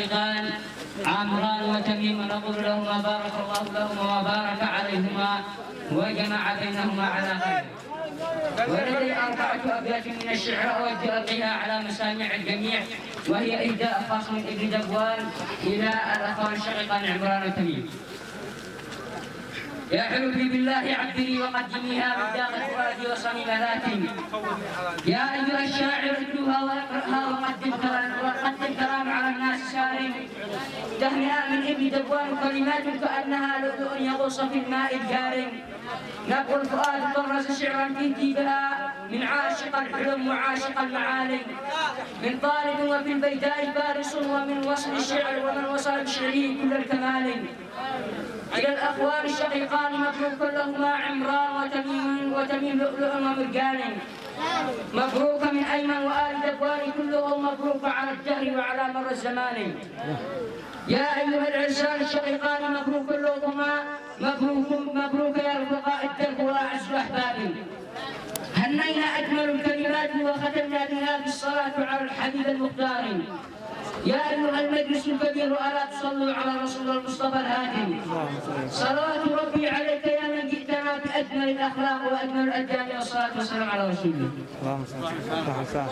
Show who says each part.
Speaker 1: قال عمران وتميم نقول لهما بارك الله لهما وبارك عليهما وجمع بينهما على خير. ولدي 4 أبيات من الشعر أود بها على مسامع الجميع، وهي إهداء خاص من ابن دبوان إلى الأخوان الشقيقان عمران وتميم. يا حلفي بالله عبري وقدميها من داخل فؤادي وصميم ذاتي. يا أيها الشاعر اتلوها واقرأها وقدم كلام على الناس سارم. تهنئة من ابن دبوان كلمات كأنها لؤلؤ يغوص في الماء الجارم. نبع الفؤاد طرز شعرا تنتي بها من عاشق الحلم وعاشق المعالم. من طالب وفي البيداء بارس ومن وصل الشعر ومن وصل بشعره كل الكمال. إلى الأخوان الشقيقان مبروك لهما عمران وتميم لؤلؤ ومرجان. مبروك من أيمن وآل دبوان كلهم مبروك على الدهر وعلى مر الزمان. يا أيها العرسان الشقيقان مبروك لهما مبروك يا رفقاء الدرب وأعز أحبابي. هنينا أجمل الكلمات وختمنا بها بالصلاة على الحبيب المختار. يا أيها المجلس الكبير ألا تصلوا على رسول المصطفى الهادي. صلوات ربي عليك يا من جئتنا بأجمل الأخلاق وأجمل الأديان، والصلاة والسلام على رسول الله.